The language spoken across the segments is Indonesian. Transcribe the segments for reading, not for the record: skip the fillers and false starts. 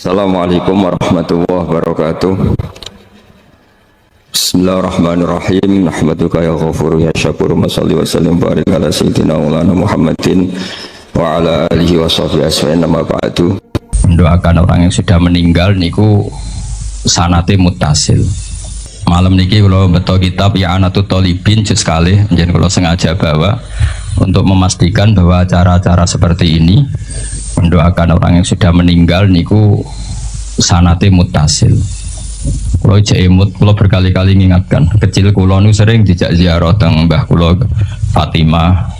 Assalamualaikum warahmatullahi wabarakatuh. Bismillahirrahmanirrahim. Nahmaduka ya ghafuru ya syakuru. Mashalli wa sallim barik ala sayyidina maulana Muhammadin wa ala alihi wa sahbihi asma'in. Nama ba'du. Mendoakan orang yang sudah meninggal niku sanate muttasil. Malam niki kalau betul kitab I'anatul Thalibin juz sekali, jadi kalau sengaja bawa untuk memastikan bahwa cara-cara seperti ini mendoakan orang yang sudah meninggal niku sanate muttasil. Kalau jemut, kalau berkali-kali mengingatkan kecil kulo nu sering dijak ziarah teng Mbah kulo Fatimah.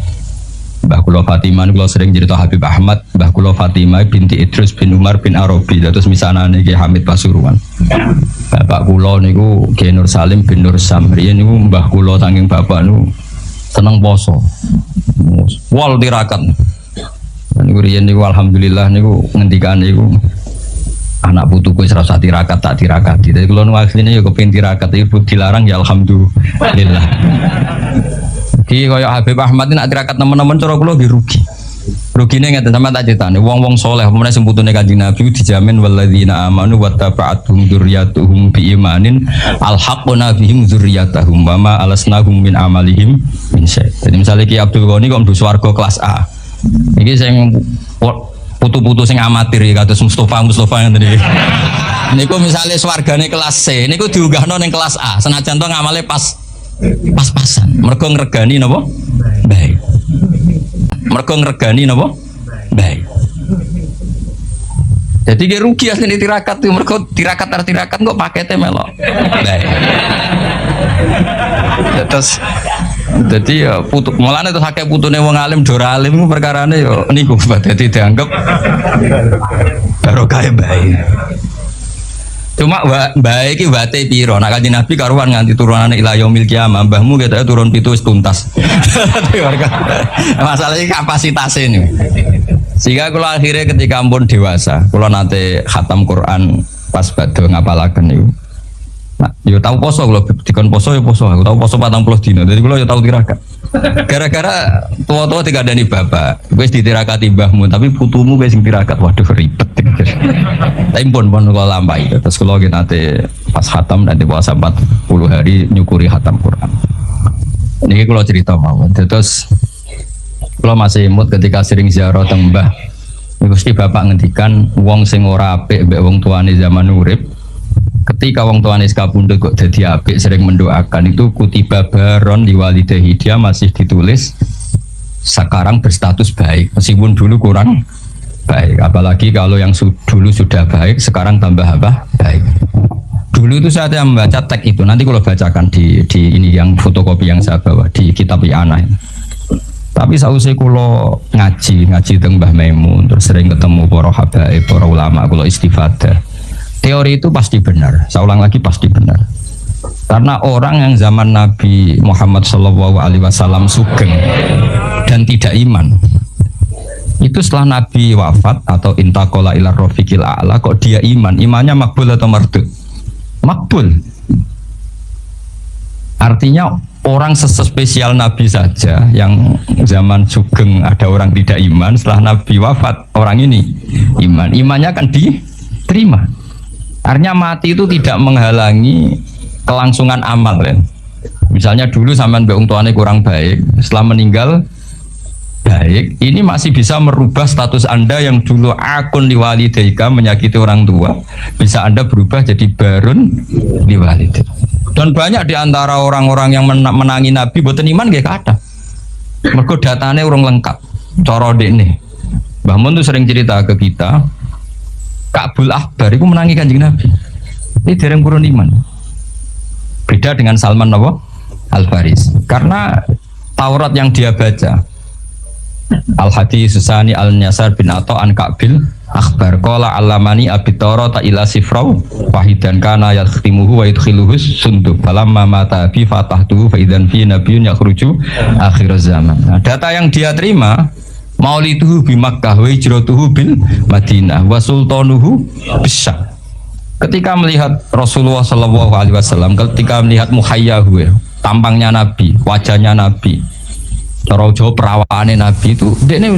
Mbah kulo Fatimah kulo sering cerita Habib Ahmad, Mbah kulo Fatimah binti Idrus bin Umar bin Arabi, terus misanane Ki Hamid Pasuruan. Bapak kulo niku Ki Nur Salim bin Nur Samri niku mbah kulo saking bapak nu seneng poso. Wal tirakat. Niku riyen niku alhamdulillah niku ngendikan niku anak putuku wis rasa tirakat tak tirakati. Dadi kula nu asline ya kepengin tirakat ibu dilarang ya alhamdulillah. Ki kaya Habib Ahmad nak tirakat teman-teman cara kula nggih rugi. Rugine ngeten sama tak critane wong-wong saleh pemene sing putune Kanjeng Nabi dijamin walladzina amanu wattaba'atuhum dzurriyyatuhum biimanin alhaqna bihim dzurriyyatahum wa ma alasnahum min amalihim min syai'. Jadi misalnya Ki Abdul Ghani kok mlebu swarga kelas A. Iki sing putu-putu sing amatir ya kados Mustofa ngene iki. Niku misale swargane kelas C, niku diunggahno ning kelas A. Senajan to ngamale pas-pasan. Mergo ngregani napa? Baik. Mergo ngregani napa? Baik. Jadi ki rugi asline tirakat itu mergo tirakat kok pakete melok. Baik. Terus jadi ya putu mulane terus akeh putune wong alim dora alim ku perkarane ya niku dadi dianggap barokah bae. Cuma bae iki wate pira? Nek Kanjeng Nabi karuan nganti turunane ila yaumil qiyamah, mbahmu ketoke turun 7 wis tuntas. Masalah iki kapasitasé niku. Sehingga kula akhirnya ketika ampun dewasa, kula nate khatam Quran pas badhe ngapalaken niku. Nah, yo tahu poso kalau dikon poso ya poso, aku tahu poso 40 dino. Jadi kalau yo tahu tirakat. Gara-gara tua-tua tidak ada nih bapak, wis ditirakati mbahmu, tapi putumu wis sing tirakat. Waduh ribet. Tapi pun kalau lampai, terus kalau kita nanti pas khatam nanti puasa 40 hari nyukuri khatam Quran. Ini kalau cerita mawon. Terus kalau masih imut ketika sering ziarah teng mbah, Gusti bapak ngendikan wong sing ora apik mbek wong tuane zaman urip. Ketika wong tuane kapundhut kok dadi apik sering mendoakan itu kutiba baron liwalidahi, dia masih ditulis sekarang berstatus baik meskipun dulu kurang baik, apalagi kalau yang dulu sudah baik sekarang tambah apa? Baik. Dulu itu saya membaca teks itu, nanti kalau bacakan di ini yang fotokopi yang saya bawa di kitab I'anah. Tapi sausé kula ngaji teng Mbah Maimun terus sering ketemu para habaib, para ulama, kula istifadah. Teori itu pasti benar, saya ulang lagi pasti benar. Karena orang yang zaman Nabi Muhammad SAW sugeng dan tidak iman, itu setelah Nabi wafat atau intaqala ila rafiqil a'la kok dia iman, imannya makbul atau mardud? Makbul. Artinya orang sespesial Nabi saja yang zaman sugeng ada orang tidak iman, setelah Nabi wafat orang ini iman, imannya akan diterima. Artinya mati itu tidak menghalangi kelangsungan amal kan. Misalnya dulu sampean mbek wong tuane kurang baik, setelah meninggal baik, ini masih bisa merubah status Anda yang dulu akun liwalidaika menyakiti orang tua, bisa Anda berubah jadi barun liwalidaika. Dan banyak di antara orang-orang yang menangi Nabi boten iman nggih kathah. Mergo datane urung lengkap. Cara dekne. Mbah Mun tuh sering cerita ke kita, Ka'bul Ahbar itu menangi Kanjeng Nabi. Ini dereng purun iman. Beda dengan Salman Al-Faris. Karena Taurat yang dia baca, Al-Hadis Susani Al-Nyasar bin Atta an Ka'bil Akhbar qala alamani abi Taurat ila sifrau wahidan kana yakhtimuhu wa yudkhiluhu sunduk falamma mata bi fatahtuhu fa idzan fi nabiyyun yakhruju akhir zaman. Nah, data yang dia terima Mauliduhu bi Makkah wa hijratuhu bil Madinah wa sultanuhu bisa. Ketika melihat Rasulullah SAW, ketika melihat muhayyahu, tampangnya Nabi, wajahnya Nabi, cara Jawa perawaannya Nabi itu,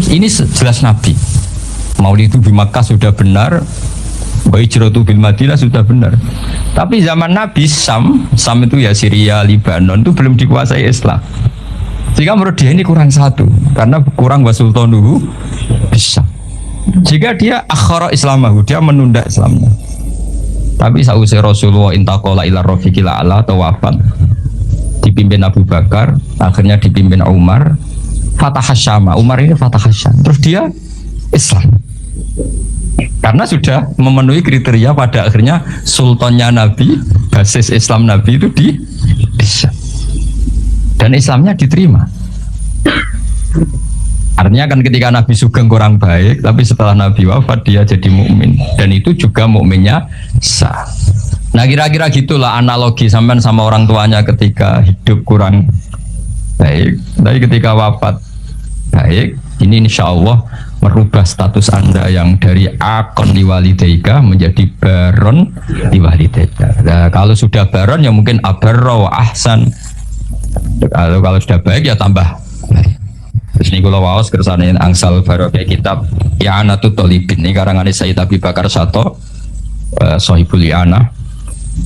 ini jelas Nabi. Maulid itu di Makkah sudah benar, Wa hijratu bil Madinah sudah benar. Tapi zaman Nabi Sam itu ya Syria, Libanon itu belum dikuasai Islam. Sehingga menurut dia ini kurang satu karena kurang wasultanuhu bisa. Jika dia akhara Islamahu, dia menunda Islamnya. Tapi sausai Rasulullah intaqala ila rafiqil a'la atau wafat, dipimpin Abu Bakar, akhirnya dipimpin Umar, Fatah Syam. Umar ini Fatah Syam. Terus dia Islam. Karena sudah memenuhi kriteria pada akhirnya sultannya Nabi, basis Islam Nabi itu di Syam. Dan Islamnya diterima. Artinya kan ketika Nabi Sugeng kurang baik, tapi setelah Nabi wafat dia jadi mukmin, dan itu juga mukminnya sah. Nah kira-kira gitulah analogi sampean sama orang tuanya ketika hidup kurang baik, tapi ketika wafat baik. Ini insya Allah merubah status Anda yang dari akon liwalidaika menjadi baron liwalidaika. Nah, kalau sudah baron ya mungkin abarro ahsan. Kalau sudah baik ya tambah baik. Terus ini kalau waos kersane angsal barokah kitab I'anatul Thalibin ini karangan Sayyid Abi Bakar Sato, Sohibul I'anah.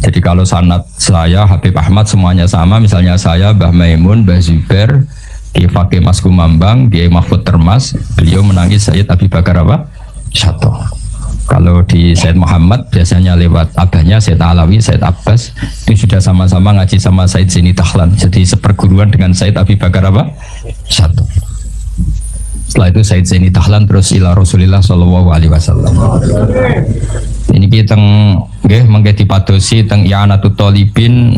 Jadi kalau sanad saya Habib Ahmad semuanya sama, misalnya saya Mbah Maimun, Mbah Zubair, Ki Fakih Mas Kumambang, Kiai Mahfud Termas, beliau menangis Sayyid Abi Bakar apa? Sato. Kalau di Sayyid Muhammad biasanya lewat abahnya Sayyid Alawi, Sayyid Abbas, itu sudah sama-sama ngaji sama Sayyid Zaini Tahlan. Jadi seperguruan dengan Sayyid Abi Bakar apa? Sato. Setelah itu Sayyid Zaini Tahlan terus ila Rasulillah sallallahu alaihi wasallam. Ini kita nggih mengke dipadosi teng I'anatul Thalibin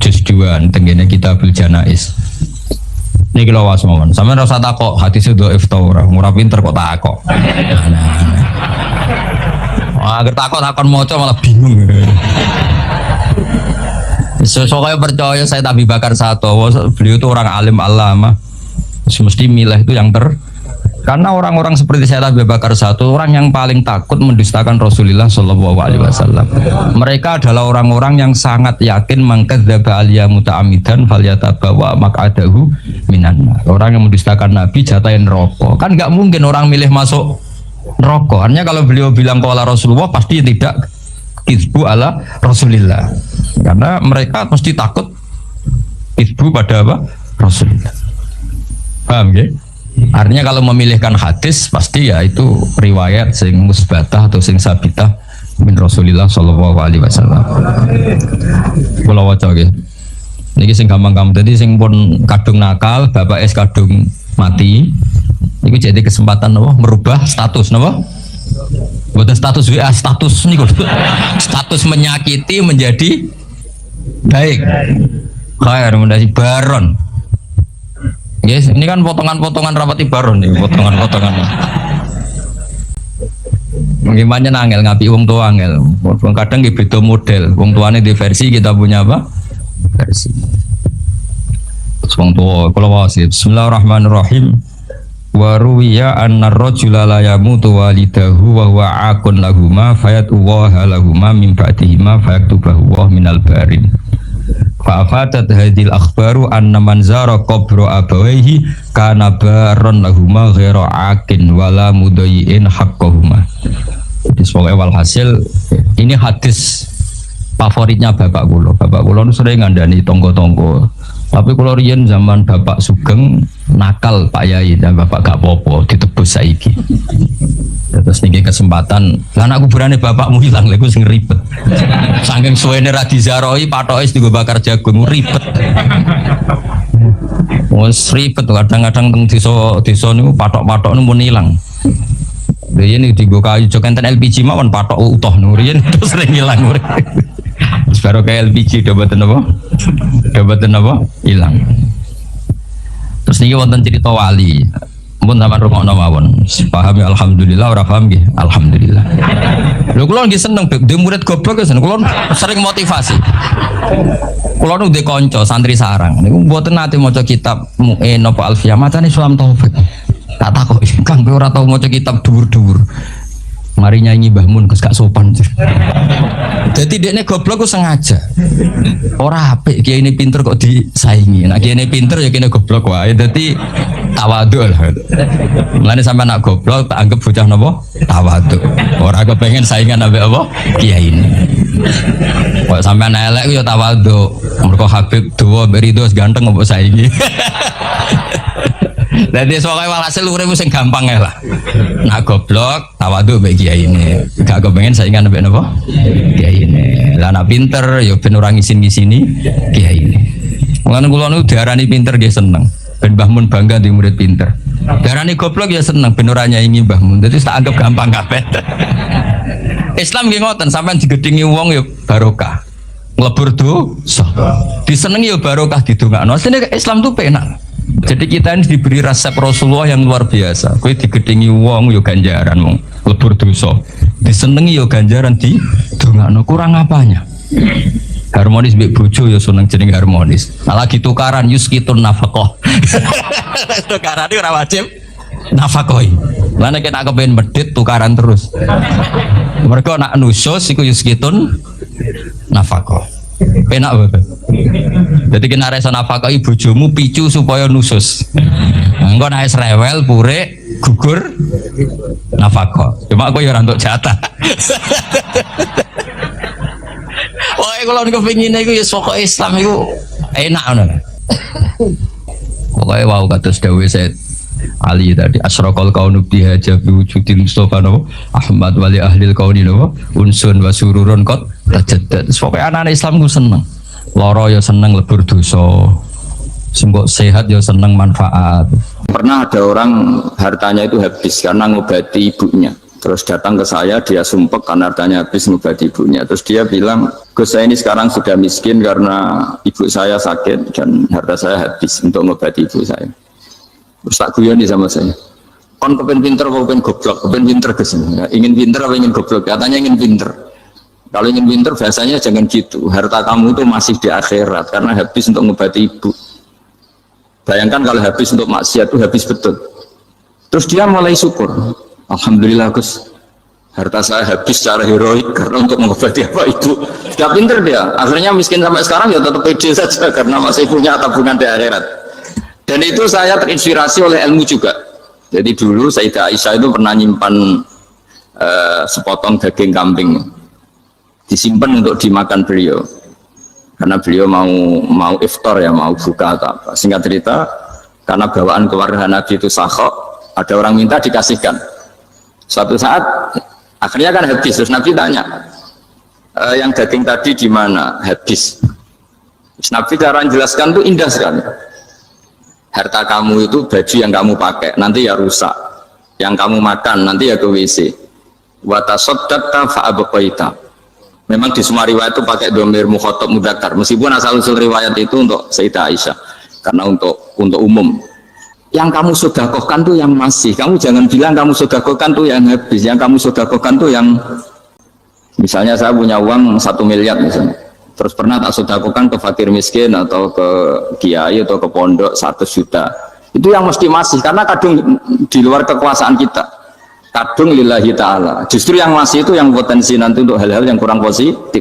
juz 2 tengene Kitabul Janaiz. Niki lho was mawon. Sampeyan ora usah takok hadis dhaif ta ora. Ora pinter kok takok. Wah, takon maca malah bingung. Soalnya percaya saya Abi Bakar Sato, beliau itu orang alim alama. Mesti milih itu yang karena orang-orang seperti saya Abi Bakar Sato orang yang paling takut mendustakan Rasulullah Shallallahu Alaihi Wasallam. Mereka adalah orang-orang yang sangat yakin mangkadzdzaba aliyya muta'ammidan falyatabawa maq'adahu minan. Orang yang mendustakan Nabi jatahin rokok. Kan nggak mungkin orang milih masuk rokok. Artinya kalau beliau bilang qala Rasulullah pasti tidak kizbu ala Rasulillah. Karena mereka mesti takut kizbu pada apa? Rasulillah. Paham ya? Artinya kalau memilihkan hadis pasti ya itu riwayat sing musbatah atau sing sabitah min Rasulillah sallallahu alaihi wasallam. Kula waca nggih. Niki sing gampang-gampang dadi sing pun kadung nakal, bapak es kadung mati. Niku jadi kesempatan napa merubah status napa? Bukan status WA, status niku. Status menyakiti menjadi baik. Khair menjadi baron. Yes, ini kan potongan-potongan rapat ibaron nih, potongan-potongan. Gimana nangel ngapi wong tua angel. Kadang nggih beda model. Wong tuane di versi, kita punya apa? Versi. Wong tua kalau wasit. Bismillahirrahmanirrahim. Wa ruwiya anna ar-rajula la yamutu walidahu wa huwa aqun lahuma fayatullaha lahuma min ba'dihima fayaktubahu wa minal barin. Fa'afadat hadil akhbaru anna man zara qabra abawaihi kana baron lahuma ghaira akin wala mudayyin haqqahuma. Jadi sebagai walhasil ini hadis favoritnya bapak kula. Bapak kula nu sering ngandani tonggo-tonggo. Tapi kalau riyen zaman bapak Sugeng nakal Pak Yai dan bapak gak popo ditebus saiki. Terus niki kesempatan, lah anak kuburane bapakmu hilang lha iku sing ribet. Saking suwene ra dizaroi patoke digo bakar jagung ribet. Wes ribet kadang-kadang teng desa niku patok-patok niku pun ilang. Riyen iki digo kayu jok enten LPG mawon patok utuh niku riyen terus sering ilang. Baru kayak LPG dobeten apa? Hilang. Terus niki wonten cerita wali. Mun sampean rungokno mawon. Paham ya alhamdulillah, ora paham nggih alhamdulillah. Lho kula nggih seneng dhe murid goblok seneng. Kula sering motivasi. Kula nu dhe kanca santri sarang. Niku mboten nate maca kitab napa Alfiyah, macane Sulam Taufik. Tak takok, Kang kowe ora tau maca kitab dhuwur-dhuwur. Mari nyanyi Mbah Mun Gus gak sopan. Jadi dekne goblok ku sengaja. Ora apik kiai ini pinter kok disaingi. Nek kiai ini pinter ya kene goblok wae. Dadi tawadhu lah. Mulane sampe nak goblok tak anggap bocah napa? Tawadhu. Ora kepengen saingan ambek apa? Kiai ini. Kok sampean elek ku ya tawadhu. Mergo Habib dawa mbek Ridho ganteng kok saingi. Jadi soalnya walhasil urip sing gampang ya lah. Nak goblok tawadhu mbek kiai ini. Gak kepengen saingan mbek napa? Kiai ini. Lah nak pinter ya ben ora ngisin-ngisini kiai ini. Mulane kula niku diarani pinter nggih seneng. Ben Mbah Mun bangga di murid pinter. Diarani goblok ya seneng ben ora nyaingi Mbah Mun. Dadi tak anggap gampang kabeh. Islam nggih ngoten, sampean digedhingi wong ya barokah. Nglebur dosa. Disenengi ya barokah didongakno. Asline Islam tuh penak. Jadi kita ini diberi resep Rasulullah yang luar biasa. Kowe digedhingi wong yo ganjaran wong lebur dosa. Disenengi yo ganjaran di dongakno. Kurang apanya? Harmonis mbek bojo yo seneng jeneng harmonis. Nah lagi tukaran yuskitun nafaqah. Tukaran iki ora wajib nafaqoi. Lah nek nak kepen medhit tukaran terus. Mergo nak nusus iku yuskitun nafaqah. Penak banget. Jadi kena rasa nafkah bojomu picu supaya nusus. Engko nek rewel pure gugur nafkah. Cuma aku ya ora entuk jatah. Pokoke kalau niku pengine iku ya pokok Islam iku enak ngono. Pokoke wau kados dawuh Said Ali tadi asraqal kaunu biha jabi wujudil Mustafa no Ahmad wali ahlil kauni no unsun wa sururun qad tajaddad. Pokoke anak Islam ku seneng. Loro ya seneng lebur dosa. Sembok sehat ya seneng manfaat. Pernah ada orang hartanya itu habis karena ngobati ibunya. Terus datang ke saya, dia sumpek karena hartanya habis ngobati ibunya. Terus dia bilang, Gus saya ini sekarang sudah miskin karena ibu saya sakit dan harta saya habis untuk ngobati ibu saya. Terus tak guyoni sama saya. Kon kepen pinter apa kepen goblok? Kepen pinter Gus. Ingin pinter apa ingin goblok? Katanya ingin pinter. Kalau ingin pinter biasanya jangan gitu. Harta kamu itu masih di akhirat karena habis untuk ngobati ibu. Bayangkan kalau habis untuk maksiat itu habis betul. Terus dia mulai syukur. Alhamdulillah Gus, harta saya habis secara heroik karena untuk mengobati apa ibu. Sudah pinter dia. Akhirnya miskin sampai sekarang ya tetap pede saja karena masih punya tabungan di akhirat. Dan itu saya terinspirasi oleh ilmu juga. Jadi dulu Sayyidah Aisyah itu pernah nyimpan sepotong daging kambing, disimpan untuk dimakan beliau. Karena beliau mau iftar ya, mau buka atau apa. Singkat cerita, karena bawaan keluarga Nabi itu sakhok, ada orang minta dikasihkan. Suatu saat akhirnya kan habis. Terus Nabi tanya, yang daging tadi di mana? Habis. Terus Nabi cara menjelaskan itu indah sekali. Harta kamu itu baju yang kamu pakai nanti ya rusak, yang kamu makan nanti ya ke WC. Wa tasaddaqta fa abqaita. Memang di semua riwayat itu pakai dhamir mukhatab mudzakkar, meskipun asal usul riwayat itu untuk Sayyidah Aisyah karena untuk umum. Yang kamu sedekahkan tuh yang masih, kamu jangan bilang kamu sedekahkan tuh yang habis. Yang kamu sedekahkan tuh yang, misalnya saya punya uang 1 miliar misalnya, terus pernah tak sedekahkan ke fakir miskin atau ke kiai atau ke pondok 100 juta, itu yang mesti masih, karena kadung di luar kekuasaan kita, kadung lillahi ta'ala. Justru yang masih itu yang potensi nanti untuk hal-hal yang kurang positif.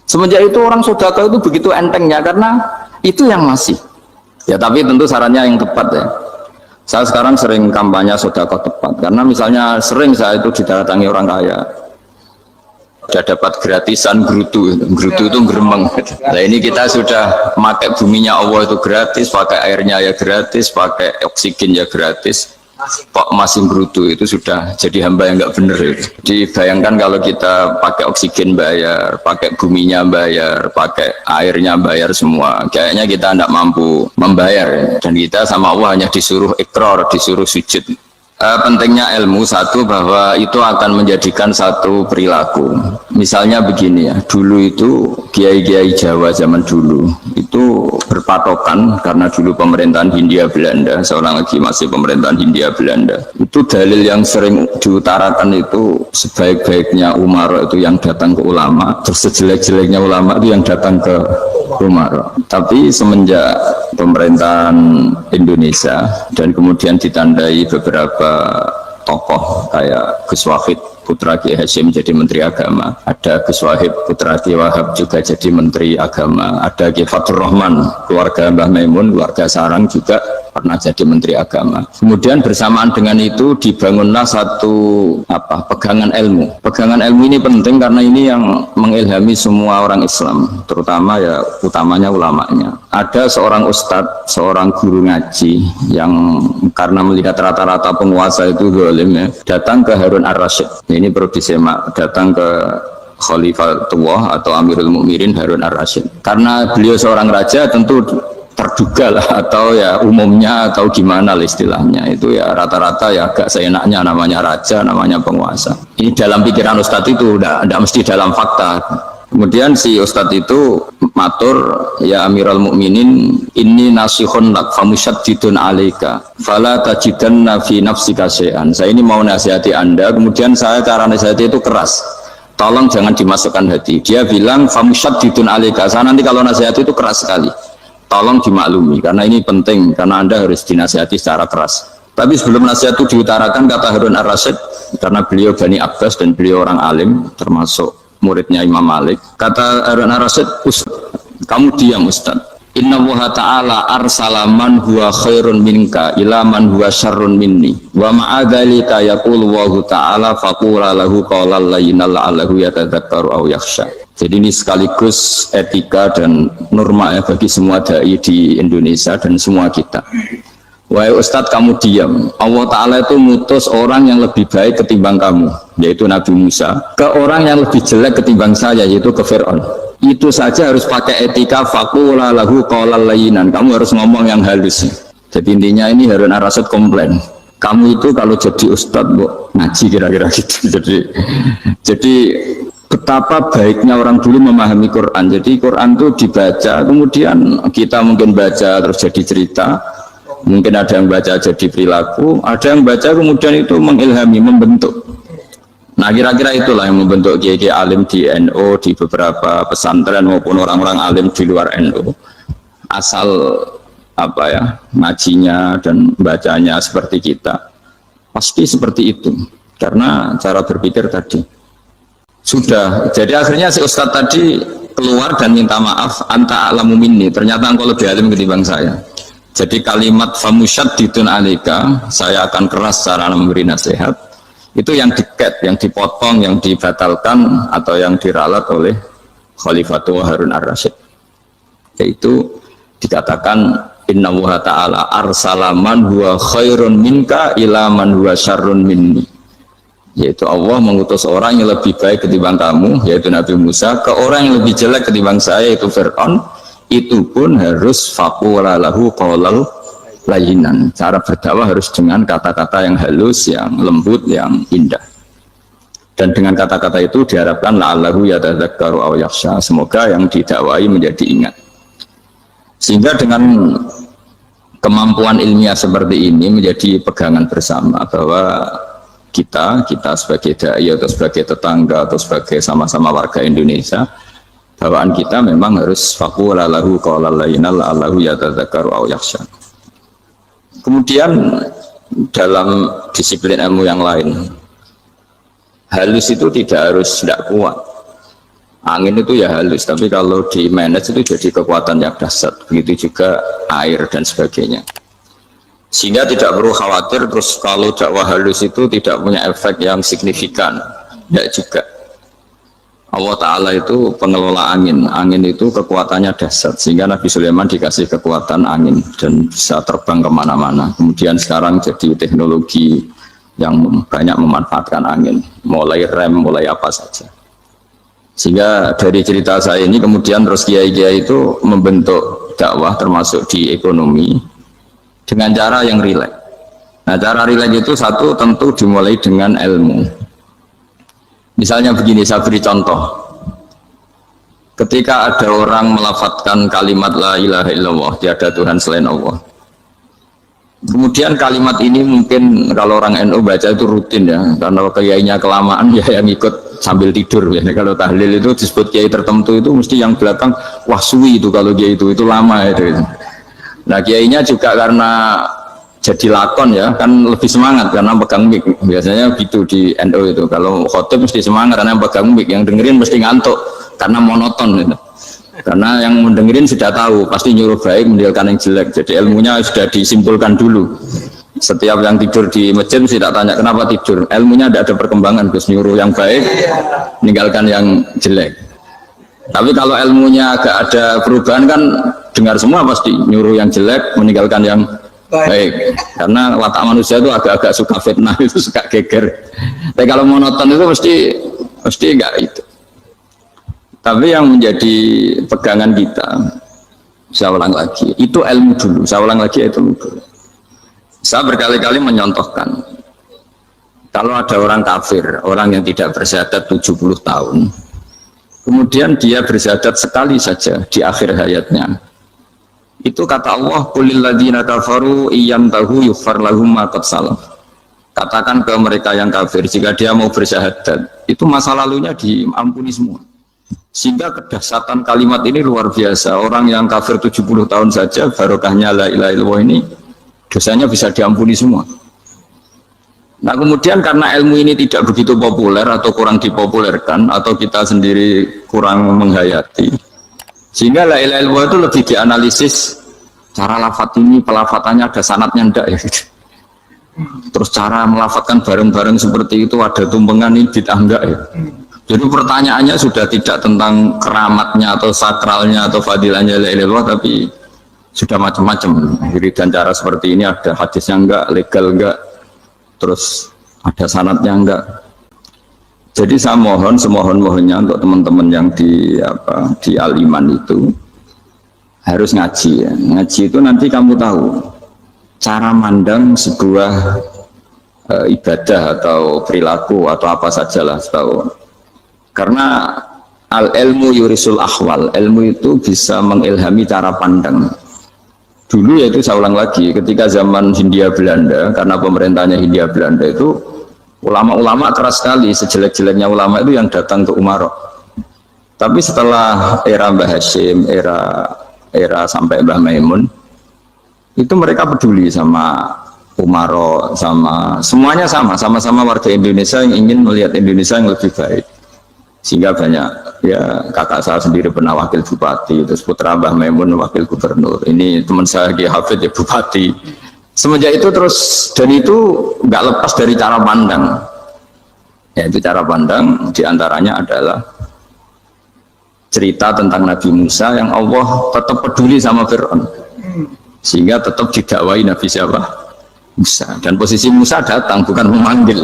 Semenjak itu orang sedekah itu begitu entengnya karena itu yang masih. Ya tapi tentu sarannya yang tepat ya. Saya sekarang sering kampanye sedekah tepat karena misalnya sering saya itu didatangi orang kaya, sudah dapat gratisan gerutu itu geremeng. Nah ini kita sudah pakai buminya Allah itu gratis, pakai airnya ya gratis, pakai oksigen ya gratis, kok masih gerutu, itu sudah jadi hamba yang nggak bener itu. Dibayangkan kalau kita pakai oksigen bayar, pakai buminya bayar, pakai airnya bayar semua, kayaknya kita tidak mampu membayar. Dan kita sama Allah hanya disuruh ikrar, disuruh sujud. Pentingnya ilmu satu, bahwa itu akan menjadikan satu perilaku. Misalnya begini ya, dulu itu kiai-kiai Jawa zaman dulu itu berpatokan karena dulu pemerintahan Hindia Belanda, seorang lagi masih pemerintahan Hindia Belanda. Itu dalil yang sering diutarakan itu, sebaik-baiknya umara itu yang datang ke ulama, terus sejelek-jeleknya ulama itu yang datang ke umara. Tapi semenjak pemerintahan Indonesia dan kemudian ditandai beberapa tokoh kayak Gus Wahid putra Kiai Hasyim jadi Menteri Agama, ada Gus Wahib putra Kiai Wahab juga jadi Menteri Agama, ada Kiai Fatur Rahman keluarga Mbah Maimun, keluarga Sarang juga pernah jadi Menteri Agama. Kemudian bersamaan dengan itu dibangunlah satu pegangan ilmu. Pegangan ilmu ini penting karena ini yang mengilhami semua orang Islam, terutama ya utamanya ulamanya. Ada seorang ustadz, seorang guru ngaji yang karena melihat rata-rata penguasa itu zalim ya, datang ke Harun Ar-Rasyid. Ini perlu disemak, datang ke Khalifatullah atau Amirul Mukminin Harun Ar-Rasyid. Karena beliau seorang raja tentu terduga lah, atau ya umumnya atau gimana lah istilahnya, itu ya rata-rata ya agak seenaknya namanya raja, namanya penguasa. Ini dalam pikiran ustadz itu udah mesti dalam fakta. Kemudian si ustadz itu matur, ya Amirul Mukminin, inni nasihun lak famusyaddidun alaika fala tajidanna fi nafsika syai'an. Saya ini mau nasihati Anda, kemudian saya cara nasihati itu keras, tolong jangan dimasukkan hati. Dia bilang famusyaddidun alaika, saya nanti kalau nasihati itu keras sekali, tolong dimaklumi karena ini penting, karena Anda harus dinasihati secara keras. Tapi sebelum nasihat itu diutarakan, kata Harun Ar-Rasyid, karena beliau Bani Abbas dan beliau orang alim termasuk muridnya Imam Malik, kata Harun Ar-Rasyid, kamu diam Ustaz. Inna Allaha ta'ala arsala man huwa khairun minka ila man huwa syarrun minni wa ma'adhalika yaqulu Allahu ta'ala faqula lahu qawlan layyinal la'allahu yatadzakkaru aw yakhsha. Jadi ini sekaligus etika dan norma ya bagi semua dai di Indonesia dan semua kita. Wahai Ustadz, kamu diam. Allah Ta'ala itu mutus orang yang lebih baik ketimbang kamu, yaitu Nabi Musa, ke orang yang lebih jelek ketimbang saya, yaitu ke Fir'aun. Itu saja harus pakai etika, faqula lahu qawlan layyinan. Kamu harus ngomong yang halus. Jadi intinya ini Harun Ar-Rasyid komplain, kamu itu kalau jadi Ustadz ngaji kira-kira gitu. Jadi betapa baiknya orang dulu memahami Quran. Jadi Quran itu dibaca, kemudian kita mungkin baca terus jadi cerita, mungkin ada yang baca jadi perilaku, ada yang baca kemudian itu mengilhami, membentuk. Nah kira-kira itulah yang membentuk kiai alim di NU, di beberapa pesantren maupun orang-orang alim di luar NU. Asal ngajinya dan bacanya seperti kita, pasti seperti itu. Karena cara berpikir tadi sudah. Jadi akhirnya si Ustadz tadi keluar dan minta maaf, anta a'lamu minni, ternyata engkau lebih alim ketimbang saya. Jadi kalimat famusyaddidun alaika, saya akan keras cara memberi nasihat, itu yang diket, yang dipotong, yang dibatalkan atau yang diralat oleh Khalifatullah Harun Ar-Rasyid. Yaitu dikatakan inna Allaha ta'ala arsala man huwa khairun minka ila man huwa syarrun minni. Yaitu Allah mengutus orang yang lebih baik ketimbang kamu, yaitu Nabi Musa, ke orang yang lebih jelek ketimbang saya, yaitu Fir'aun. Itu pun harus faqula lahu qawlan layyinan. Cara berdakwah harus dengan kata-kata yang halus, yang lembut, yang indah. Dan dengan kata-kata itu diharapkan la'allahu yatadzakkaru aw yakhsha, semoga yang didakwai menjadi ingat. Sehingga dengan kemampuan ilmiah seperti ini menjadi pegangan bersama bahwa kita sebagai dai atau sebagai tetangga atau sebagai sama-sama warga Indonesia, bawaan kita memang harus faqula lahu qawlan layyinan la'allahu yatadzakkaru aw yakhsha. Kemudian dalam disiplin ilmu yang lain, halus itu tidak kuat. Angin itu ya halus, tapi kalau di manage itu jadi kekuatan yang dahsyat. Begitu juga air dan sebagainya. Sehingga tidak perlu khawatir terus kalau dakwah halus itu tidak punya efek yang signifikan. Tidak juga. Allah Ta'ala itu pengelola angin. Angin itu kekuatannya dahsyat, sehingga Nabi Sulaiman dikasih kekuatan angin dan bisa terbang kemana-mana. Kemudian sekarang jadi teknologi yang banyak memanfaatkan angin, mulai rem, mulai apa saja. Sehingga dari cerita saya ini kemudian terus kiai-kiai itu membentuk dakwah termasuk di ekonomi dengan cara yang rileks. Nah cara rileks itu satu tentu dimulai dengan ilmu. Misalnya begini, saya beri contoh. Ketika ada orang melafadzkan kalimat la ilaha illallah, tiada Tuhan selain Allah. Kemudian kalimat ini mungkin kalau orang NU baca itu rutin ya, karena kiainya kelamaan ya yang ikut sambil tidur ya. Kalau tahlil itu disebut kiai tertentu itu mesti yang belakang wah suwi itu, kalau dia itu lama itu. Nah kiainya juga karena jadi lakon ya kan lebih semangat karena pegang mic. Biasanya gitu di NU itu, kalau khotib mesti semangat karena pegang mic, yang dengerin mesti ngantuk karena monoton gitu. Karena yang mendengerin sudah tahu pasti nyuruh baik meninggalkan yang jelek, jadi ilmunya sudah disimpulkan dulu. Setiap yang tidur di masjid mesti tak tanya kenapa tidur, ilmunya tidak ada perkembangan, terus nyuruh yang baik meninggalkan yang jelek. Tapi kalau ilmunya agak ada perubahan kan dengar semua pasti nyuruh yang jelek meninggalkan yang baik, karena watak manusia itu agak-agak suka fitnah, itu suka geger. Tapi kalau monoton itu mesti enggak itu. Tapi yang menjadi pegangan kita, saya ulang lagi, itu ilmu dulu. Saya ulang lagi, itu ilmu dulu. Saya berkali-kali menyontohkan, kalau ada orang kafir, orang yang tidak bersyahadat 70 tahun, kemudian dia bersyahadat sekali saja di akhir hayatnya, itu kata Allah, qulil ladzina kafaru iyyantahu yughfar lahum ma qad salaf. Katakan ke mereka yang kafir, jika dia mau bersyahadat, itu masa lalunya diampuni semua. Sehingga kedahsyatan kalimat ini luar biasa. Orang yang kafir 70 tahun saja, barokahnya la ilaha illallah ini, dosanya bisa diampuni semua. Nah kemudian karena ilmu ini tidak begitu populer atau kurang dipopulerkan, atau kita sendiri kurang menghayati, sehingga la ilaha illallah itu lebih dianalisis cara lafadz ini, pelafatannya ada sanadnya enggak ya gitu. Terus cara melafatkan bareng-bareng seperti itu ada tumpengan ini bid'ah enggak ya. Jadi pertanyaannya sudah tidak tentang keramatnya atau sakralnya atau fadilahnya la ilaha illallah, tapi sudah macam-macam. Dan cara seperti ini ada hadisnya enggak, legal enggak, terus ada sanadnya enggak. Jadi saya mohon semohon-mohonnya untuk teman-teman yang di Al-Iman itu harus ngaji ya. Ngaji itu nanti kamu tahu cara mandang sebuah ibadah atau perilaku atau apa sajalah tahu. Karena al-ilmu yurisul ahwal, ilmu itu bisa mengilhami cara pandang. Dulu yaitu saya ulang lagi, ketika zaman Hindia Belanda, karena pemerintahnya Hindia Belanda itu ulama-ulama keras sekali, sejelek-jeleknya ulama itu yang datang ke Umarok. Tapi setelah era Mbah Hashim, era sampai Mbah Maimun, itu mereka peduli sama Umarok, sama semuanya sama-sama warga Indonesia yang ingin melihat Indonesia yang lebih baik. Sehingga banyak ya, kakak saya sendiri pernah wakil bupati, terus putra Mbah Maimun wakil gubernur, ini teman saya Ki Hafid ya bupati. Semenjak itu terus, dan itu nggak lepas dari cara pandang, yaitu cara pandang diantaranya adalah cerita tentang Nabi Musa yang Allah tetap peduli sama Fir'aun, sehingga tetap didakwai Nabi siapa? Musa. Dan posisi Musa datang bukan memanggil.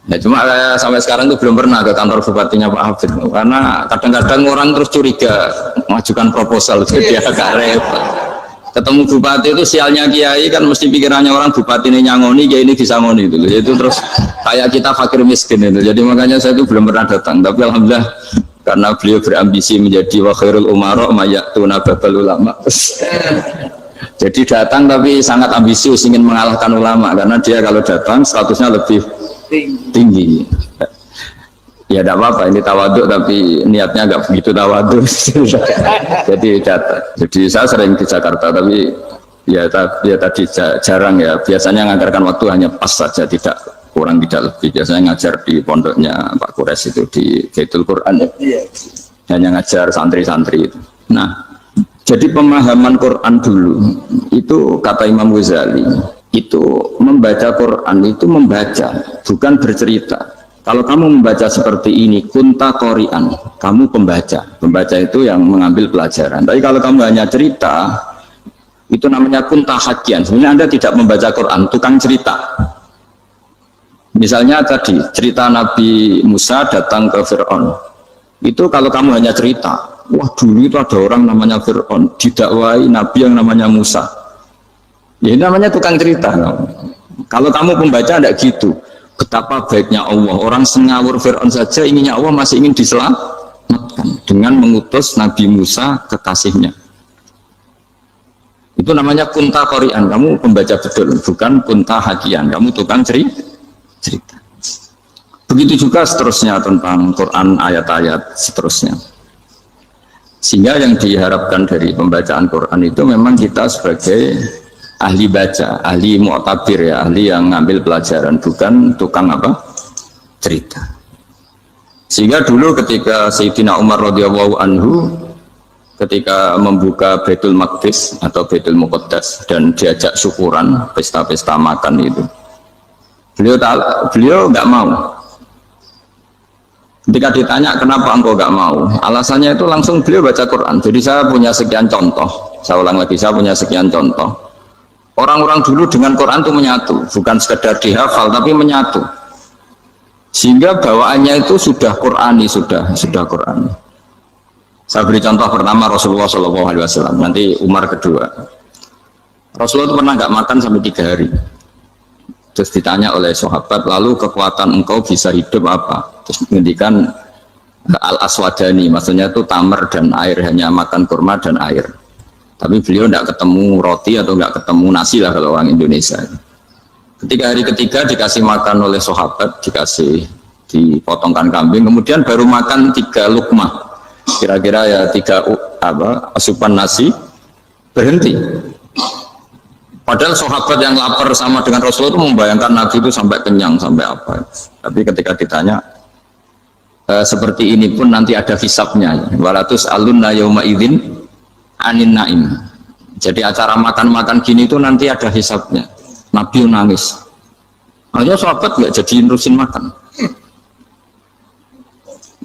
Nah cuma sampai sekarang itu belum pernah ke kantor bupatinya Pak Hafid, karena kadang-kadang orang terus curiga mengajukan proposal, jadi agak repot. Ketemu bupati itu sialnya kiai kan mesti pikirannya orang bupati ini nyangoni, kiai ini disangoni itu. Itu terus kayak kita fakir miskin itu. Jadi makanya saya itu belum pernah datang. Tapi alhamdulillah karena beliau berambisi menjadi wa khairul umara mayatuna babal ulama. Jadi datang tapi sangat ambisius ingin mengalahkan ulama, karena dia kalau datang statusnya lebih tinggi. Ya tidak apa-apa, ini tawaduk tapi niatnya agak begitu tawaduk. Jadi saya sering di Jakarta, tapi ya tadi jarang ya. Biasanya nganggarkan waktu hanya pas saja, tidak kurang tidak lebih. Biasanya ngajar di pondoknya Pak Kures itu di Baitul Quran ya. Hanya ngajar santri-santri itu. Nah, jadi pemahaman Quran dulu itu kata Imam Ghazali, itu membaca Quran itu membaca, bukan bercerita. Kalau kamu membaca seperti ini, kunta qori'an, kamu pembaca. Pembaca itu yang mengambil pelajaran. Tapi kalau kamu hanya cerita, itu namanya kunta hakian. Sebenarnya Anda tidak membaca Quran, tukang cerita. Misalnya tadi, cerita Nabi Musa datang ke Fir'aun. Itu kalau kamu hanya cerita, wah dulu itu ada orang namanya Fir'aun, didakwai Nabi yang namanya Musa. Ya ini namanya tukang cerita. Kalau kamu pembaca tidak gitu. Betapa baiknya Allah, orang sengawur Fir'aun saja inginnya Allah masih ingin diselamatkan dengan mengutus Nabi Musa kekasihnya. Itu namanya kunta qori'an, kamu pembaca betul, bukan kunta hakian, kamu tukang cerita. Begitu juga seterusnya tentang Quran, ayat-ayat seterusnya. Sehingga yang diharapkan dari pembacaan Quran itu memang kita sebagai ahli baca, ahli mu'tabir ya, ahli yang ngambil pelajaran, bukan tukang apa? Cerita. Sehingga dulu ketika Sayyidina Umar radhiyallahu anhu ketika membuka Baitul Maqdis atau Baitul Muqaddas dan diajak syukuran, pesta-pesta makan itu. Beliau nggak mau. Ketika ditanya kenapa engkau nggak mau, alasannya itu langsung beliau baca Quran. Jadi saya punya sekian contoh. Saya ulang lagi, saya punya sekian contoh. Orang-orang dulu dengan Quran itu menyatu, bukan sekedar dihafal tapi menyatu. Sehingga bawaannya itu sudah Qurani, sudah Qurani. Saya beri contoh pertama Rasulullah SAW, nanti Umar kedua. Rasulullah itu pernah nggak makan sampai 3 hari. Terus ditanya oleh sahabat, lalu kekuatan engkau bisa hidup apa? Terus menghentikan al-aswadani, maksudnya itu tamar dan air, hanya makan kurma dan air. Tapi beliau tidak ketemu roti atau nggak ketemu nasi lah kalau orang Indonesia. Ketika hari ketiga dikasih makan oleh sahabat, dipotongkan kambing, kemudian baru makan 3 lukmah, kira-kira ya 3 asupan nasi, berhenti. Padahal sahabat yang lapar sama dengan Rasulullah itu membayangkan Nabi itu sampai kenyang, sampai apa. Tapi ketika ditanya, seperti ini pun nanti ada hisabnya. Walatus alunna yauma idzin anin naim. Jadi acara makan-makan gini itu nanti ada hisabnya. Nabi nangis. Akhirnya sahabat nggak jadi nerusin makan.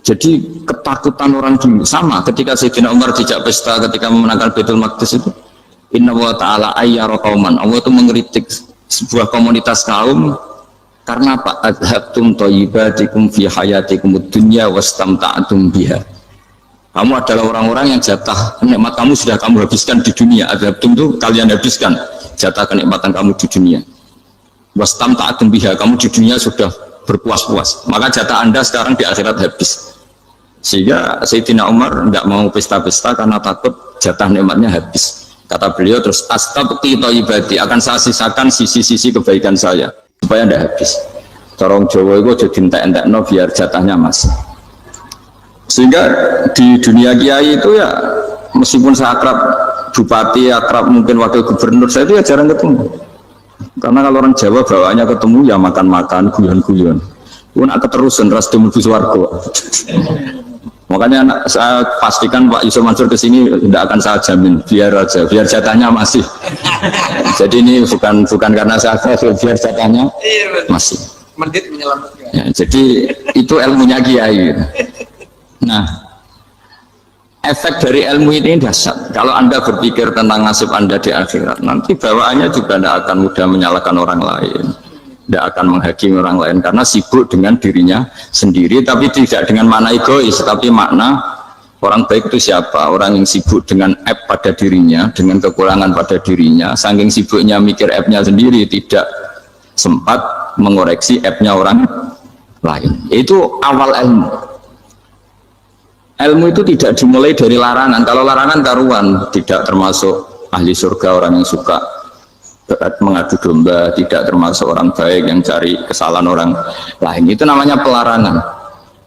Jadi ketakutan orang dulu sama ketika Sayyidina Umar dijak pesta ketika memenangkan Baitul Maqdis itu. Inna wa ta'ala ayyara qauman. Allah itu mengkritik sebuah komunitas kaum karena apa? Adhabtum thayyibatikum fi hayatikum dunya wastamta'tum biha. Kamu adalah orang-orang yang jatah nikmat kamu sudah kamu habiskan di dunia. Adhabtum itu kalian habiskan jatah kenikmatan kamu di dunia. Wastamta'tum biha, kamu di dunia sudah berpuas-puas. Maka jatah Anda sekarang di akhirat habis. Sehingga Sayyidina Umar tidak mau pesta-pesta karena takut jatah nikmatnya habis. Kata beliau terus, astabqi thayyibati, akan saya sisakan sisi-sisi kebaikan saya supaya tidak habis. Corong Jawa itu jadi entek-entekno biar jatahnya masih. Sehingga di dunia kiai itu ya meskipun saya akrab bupati, akrab mungkin wakil gubernur, saya itu ya jarang ketemu. Karena kalau orang Jawa bawaannya ketemu ya makan-makan, guyon-guyon. Itu nak keterusan ras mlebu swarga. Makanya saya pastikan Pak Yusuf Mansur kesini tidak akan saya jamin, biar aja, biar jatahnya masih. Jadi ini bukan karena saya biar jatahnya masih. Mendit menyelamatkan. Ya, jadi itu ilmunya kiai. Nah, efek dari ilmu ini dahsyat. Kalau Anda berpikir tentang nasib Anda di akhirat, nanti bawaannya juga tidak akan mudah menyalahkan orang lain. Tidak akan menghakimi orang lain karena sibuk dengan dirinya sendiri, tapi tidak dengan makna egois, tapi makna orang baik itu siapa? Orang yang sibuk dengan aib pada dirinya, dengan kekurangan pada dirinya, saking sibuknya mikir aibnya sendiri, tidak sempat mengoreksi aibnya orang lain. Itu awal ilmu. Ilmu itu tidak dimulai dari larangan. Kalau larangan karuan, tidak termasuk ahli surga, orang yang suka mengadu domba, tidak termasuk orang baik yang cari kesalahan orang lain. Itu namanya pelarangan.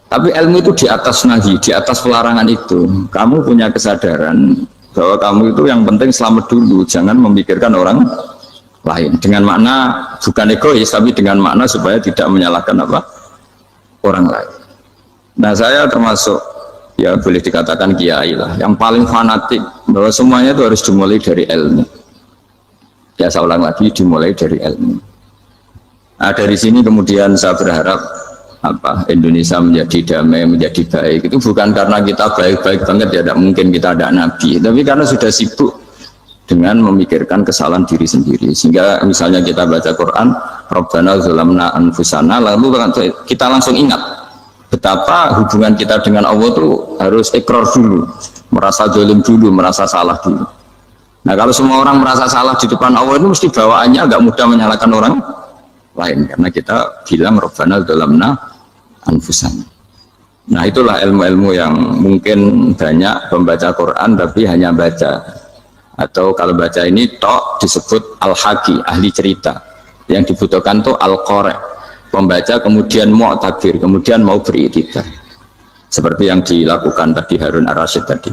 Tapi ilmu itu di atas nahi, di atas pelarangan itu. Kamu punya kesadaran bahwa kamu itu yang penting selamat dulu, jangan memikirkan orang lain. Dengan makna bukan egois, tapi dengan makna supaya tidak menyalahkan apa orang lain. Nah, saya termasuk ya boleh dikatakan kiai lah, yang paling fanatik bahwa semuanya itu harus dimulai dari ilmu. Ya saya ulang lagi, dimulai dari ilmu. Nah, dari sini kemudian saya berharap Indonesia menjadi damai, menjadi baik. Itu bukan karena kita baik-baik banget ya, tidak mungkin kita ada nabi, tapi karena sudah sibuk dengan memikirkan kesalahan diri sendiri. Sehingga misalnya kita baca Quran, Rabbana zalamna anfusana, lalu kita langsung ingat betapa hubungan kita dengan Allah itu harus ikrar dulu, merasa zalim dulu, merasa salah dulu. Nah, kalau semua orang merasa salah di depan Allah itu mesti bawaannya agak mudah menyalahkan orang lain, karena kita bilang Rabbana zalamna anfusana. Nah, itulah ilmu-ilmu yang mungkin banyak pembaca Quran tapi hanya baca, atau kalau baca ini tok disebut al-haqi, ahli cerita. Yang dibutuhkan tuh al-qari, pembaca kemudian mu'tabir, kemudian mau beriktikad. Seperti yang dilakukan tadi Harun Ar-Rasyid tadi.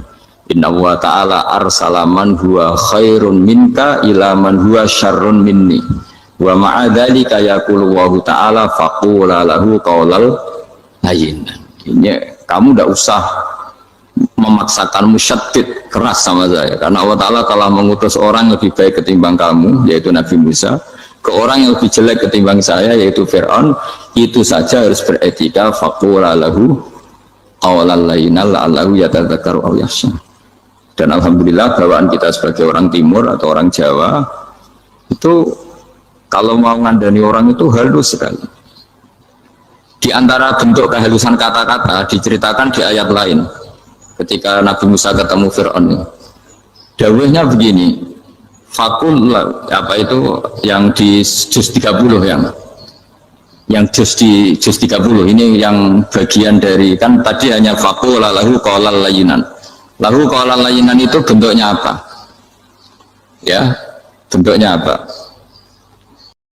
Inna wa ta'ala arsalaman huwa khairun minka ila man huwa syarrun minni wa ma'adzalika yaqulu wa ta'ala faqula lahu qawlal layyin. Ini kamu tidak usah memaksakan musyaddid keras sama saya, karena Allah Ta'ala telah mengutus orang lebih baik ketimbang kamu, yaitu Nabi Musa, ke orang yang lebih jelek ketimbang saya, yaitu Fir'aun. Itu saja harus beretika. Faqula lahu qawlal layyinan la'allahu yatadzakkaru aw yakhsha. Dan alhamdulillah bawaan kita sebagai orang Timur atau orang Jawa itu kalau mau ngandani orang itu halus sekali. Di antara bentuk kehalusan kata-kata diceritakan di ayat lain ketika Nabi Musa ketemu Fir'aun. Dawuhnya begini, fakul apa itu yang di juz 30 yang juz 30 ini yang bagian dari, kan tadi hanya fakul lahu qawlal layyinan. Lahu qawlal layyinan itu bentuknya apa? Ya, bentuknya apa?